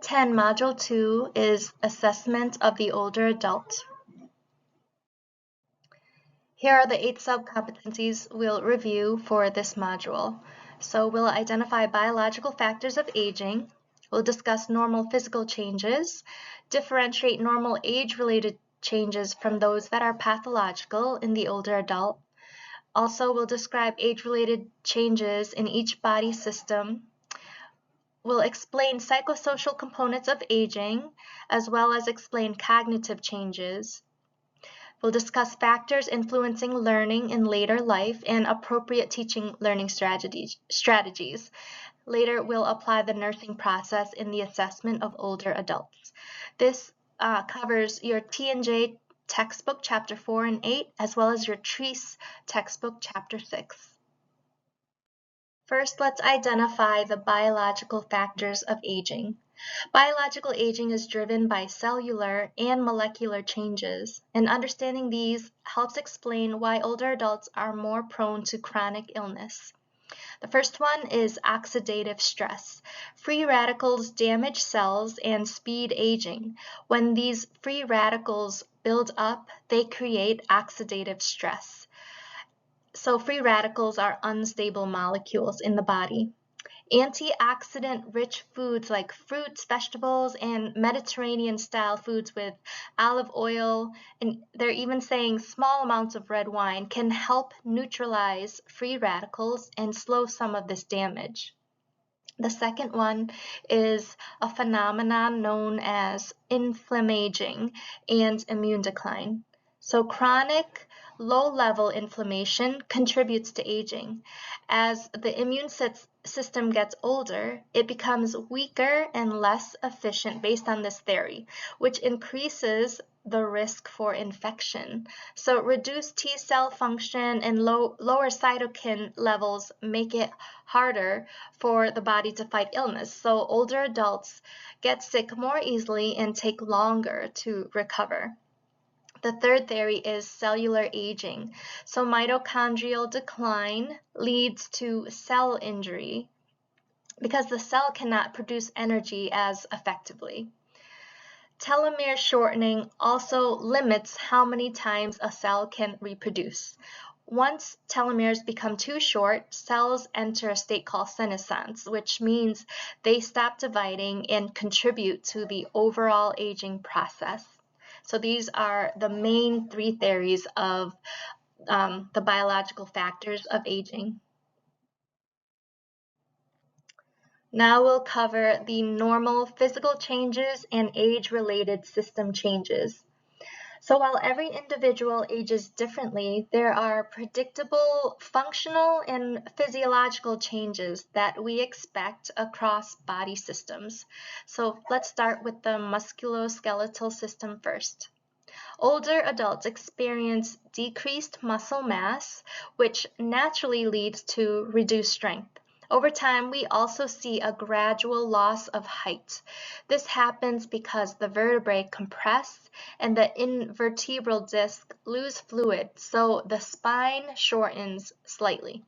10, Module 2 is Assessment of the Older Adult. Here are the 8 sub-competencies we'll review for this module. So we'll identify biological factors of aging, we'll discuss normal physical changes, differentiate normal age-related changes from those that are pathological in the older adult. Also, we'll describe age-related changes in each body system. We'll explain psychosocial components of aging, as well as explain cognitive changes. We'll discuss factors influencing learning in later life and appropriate teaching learning strategies. Later, we'll apply the nursing process in the assessment of older adults. This covers your T&J textbook, Chapter 4 and 8, as well as your TREACE textbook, Chapter 6. First, let's identify the biological factors of aging. Biological aging is driven by cellular and molecular changes, and understanding these helps explain why older adults are more prone to chronic illness. The first one is oxidative stress. Free radicals damage cells and speed aging. When these free radicals build up, they create oxidative stress. So free radicals are unstable molecules in the body. Antioxidant-rich foods like fruits, vegetables, and Mediterranean-style foods with olive oil, and they're even saying small amounts of red wine, can help neutralize free radicals and slow some of this damage. The second one is a phenomenon known as inflammaging and immune decline. So chronic low-level inflammation contributes to aging. As the immune system gets older, it becomes weaker and less efficient based on this theory, which increases the risk for infection. So reduced T cell function and lower cytokine levels make it harder for the body to fight illness. So older adults get sick more easily and take longer to recover. The third theory is cellular aging. So mitochondrial decline leads to cell injury because the cell cannot produce energy as effectively. Telomere shortening also limits how many times a cell can reproduce. Once telomeres become too short, cells enter a state called senescence, which means they stop dividing and contribute to the overall aging process. So these are the main 3 theories of the biological factors of aging. Now we'll cover the normal physical changes and age-related system changes. So while every individual ages differently, there are predictable functional and physiological changes that we expect across body systems. So let's start with the musculoskeletal system first. Older adults experience decreased muscle mass, which naturally leads to reduced strength. Over time, we also see a gradual loss of height. This happens because the vertebrae compress and the invertebral disc lose fluid, so the spine shortens slightly.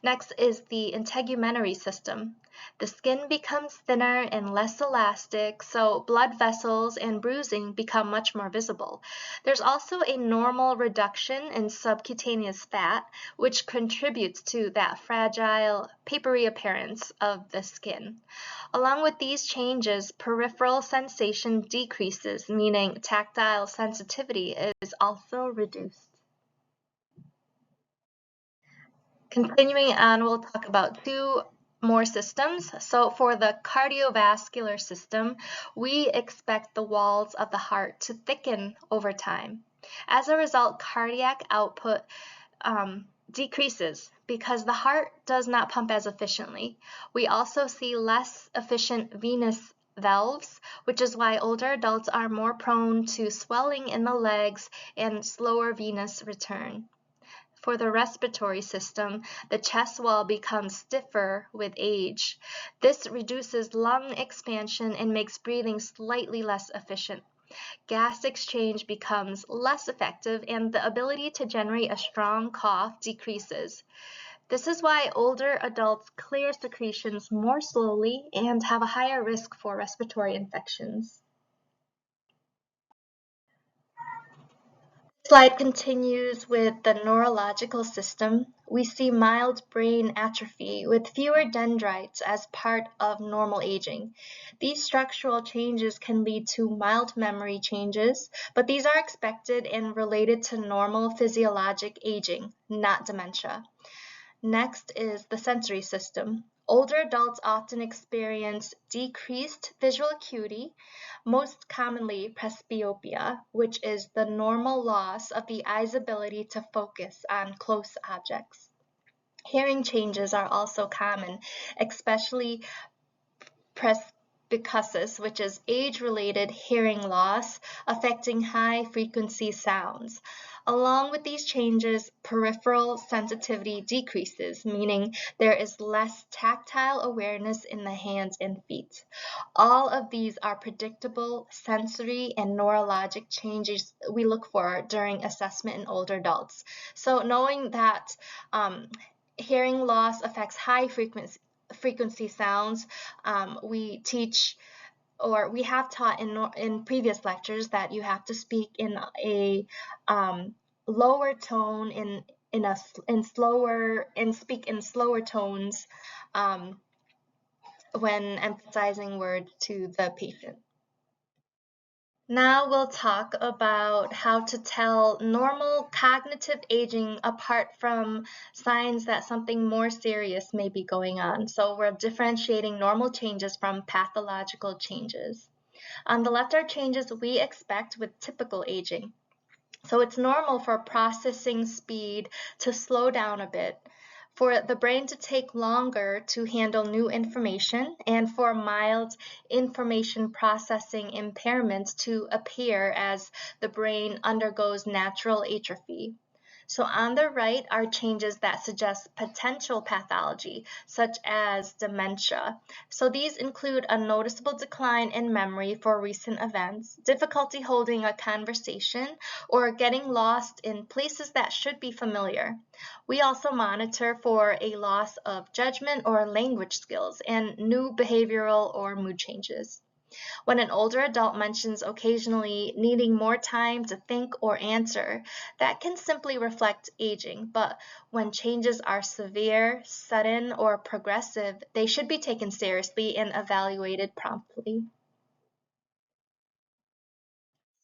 Next is the integumentary system. The skin becomes thinner and less elastic, so blood vessels and bruising become much more visible. There's also a normal reduction in subcutaneous fat, which contributes to that fragile, papery appearance of the skin. Along with these changes, peripheral sensation decreases, meaning tactile sensitivity is also reduced. Continuing on, we'll talk about 2 more systems. So for the cardiovascular system, we expect the walls of the heart to thicken over time. As a result, cardiac output decreases because the heart does not pump as efficiently. We also see less efficient venous valves, which is why older adults are more prone to swelling in the legs and slower venous return. For the respiratory system, the chest wall becomes stiffer with age. This reduces lung expansion and makes breathing slightly less efficient. Gas exchange becomes less effective and the ability to generate a strong cough decreases. This is why older adults clear secretions more slowly and have a higher risk for respiratory infections. Slide continues with the neurological system. We see mild brain atrophy with fewer dendrites as part of normal aging. These structural changes can lead to mild memory changes, but these are expected and related to normal physiologic aging, not dementia. Next is the sensory system. Older adults often experience decreased visual acuity, most commonly presbyopia, which is the normal loss of the eye's ability to focus on close objects. Hearing changes are also common, especially presbycusis, which is age-related hearing loss affecting high-frequency sounds. Along with these changes, peripheral sensitivity decreases, meaning there is less tactile awareness in the hands and feet. All of these are predictable sensory and neurologic changes we look for during assessment in older adults. So knowing that hearing loss affects high frequency sounds, we teach or we have taught in previous lectures that you have to speak in a lower tone in slower and speak in slower tones when emphasizing words to the patient. Now we'll talk about how to tell normal cognitive aging apart from signs that something more serious may be going on. So we're differentiating normal changes from pathological changes. On the left are changes we expect with typical aging. So it's normal for processing speed to slow down a bit, for the brain to take longer to handle new information, and for mild information processing impairments to appear as the brain undergoes natural atrophy. So on the right are changes that suggest potential pathology, such as dementia. So these include a noticeable decline in memory for recent events, difficulty holding a conversation, or getting lost in places that should be familiar. We also monitor for a loss of judgment or language skills and new behavioral or mood changes. When an older adult mentions occasionally needing more time to think or answer, that can simply reflect aging, but when changes are severe, sudden, or progressive, they should be taken seriously and evaluated promptly.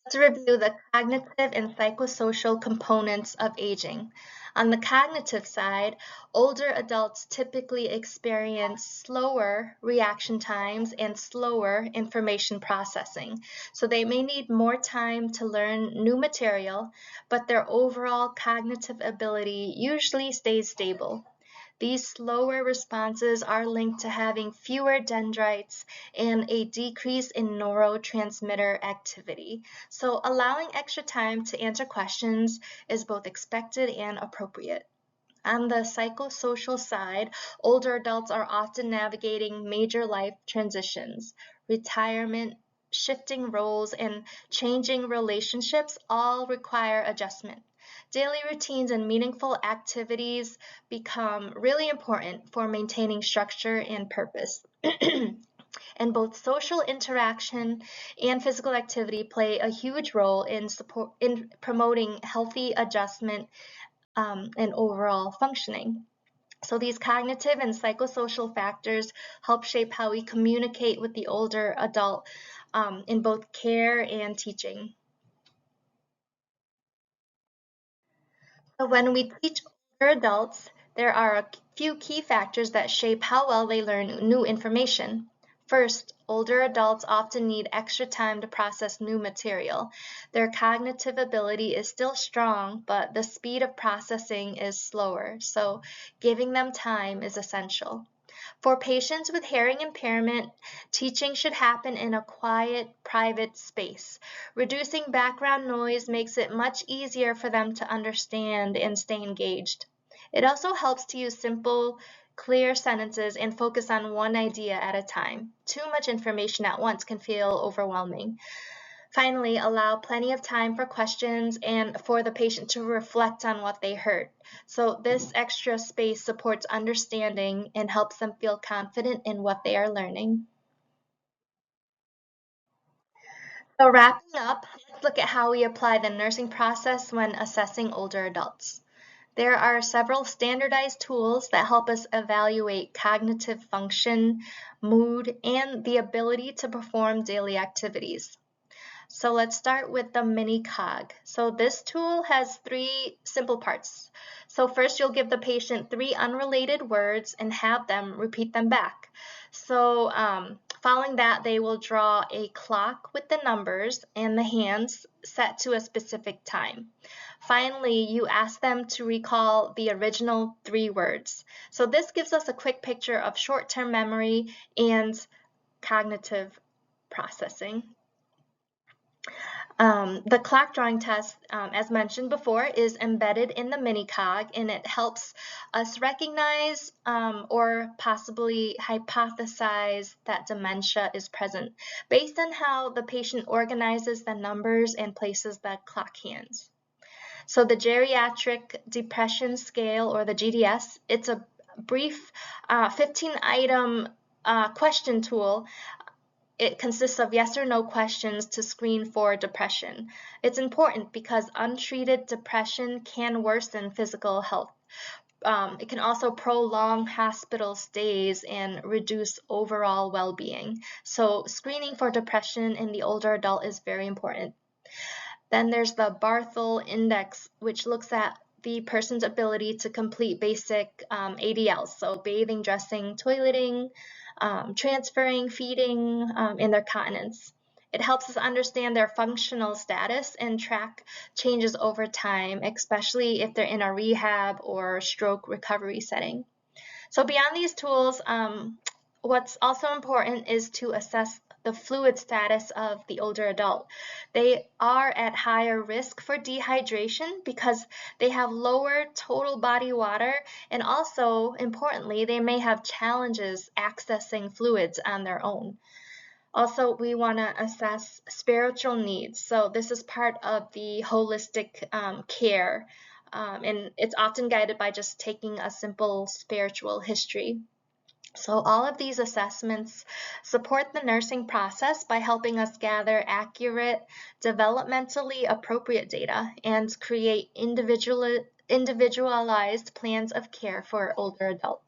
Let's review the cognitive and psychosocial components of aging. On the cognitive side, older adults typically experience slower reaction times and slower information processing. So they may need more time to learn new material, but their overall cognitive ability usually stays stable. These slower responses are linked to having fewer dendrites and a decrease in neurotransmitter activity. So allowing extra time to answer questions is both expected and appropriate. On the psychosocial side, older adults are often navigating major life transitions. Retirement, shifting roles, and changing relationships all require adjustment. Daily routines and meaningful activities become really important for maintaining structure and purpose. And both social interaction and physical activity play a huge role in promoting healthy adjustment and overall functioning. So these cognitive and psychosocial factors help shape how we communicate with the older adult in both care and teaching. So when we teach older adults, there are a few key factors that shape how well they learn new information. First, older adults often need extra time to process new material. Their cognitive ability is still strong, but the speed of processing is slower, so giving them time is essential. For patients with hearing impairment, teaching should happen in a quiet, private space. Reducing background noise makes it much easier for them to understand and stay engaged. It also helps to use simple, clear sentences and focus on one idea at a time. Too much information at once can feel overwhelming. Finally, allow plenty of time for questions and for the patient to reflect on what they heard. So this extra space supports understanding and helps them feel confident in what they are learning. So wrapping up, let's look at how we apply the nursing process when assessing older adults. There are several standardized tools that help us evaluate cognitive function, mood, and the ability to perform daily activities. So let's start with the mini cog. So this tool has three simple parts. So first you'll give the patient three unrelated words and have them repeat them back. So following that, they will draw a clock with the numbers and the hands set to a specific time. Finally, you ask them to recall the original three words. So this gives us a quick picture of short-term memory and cognitive processing. The clock drawing test, as mentioned before, is embedded in the mini-cog, and it helps us recognize or possibly hypothesize that dementia is present based on how the patient organizes the numbers and places the clock hands. So the Geriatric Depression Scale, or the GDS, it's a brief 15-item question tool. It consists of yes or no questions to screen for depression. It's important because untreated depression can worsen physical health. It can also prolong hospital stays and reduce overall well-being. So screening for depression in the older adult is very important. Then there's the Barthel Index, which looks at the person's ability to complete basic ADLs, so bathing, dressing, toileting, transferring, feeding, and their continence. It helps us understand their functional status and track changes over time, especially if they're in a rehab or stroke recovery setting. So beyond these tools, what's also important is to assess the fluid status of the older adult. They are at higher risk for dehydration because they have lower total body water, and also, importantly, they may have challenges accessing fluids on their own. Also, we want to assess spiritual needs. So this is part of the holistic care, and it's often guided by just taking a simple spiritual history. So all of these assessments support the nursing process by helping us gather accurate, developmentally appropriate data and create individualized plans of care for older adults.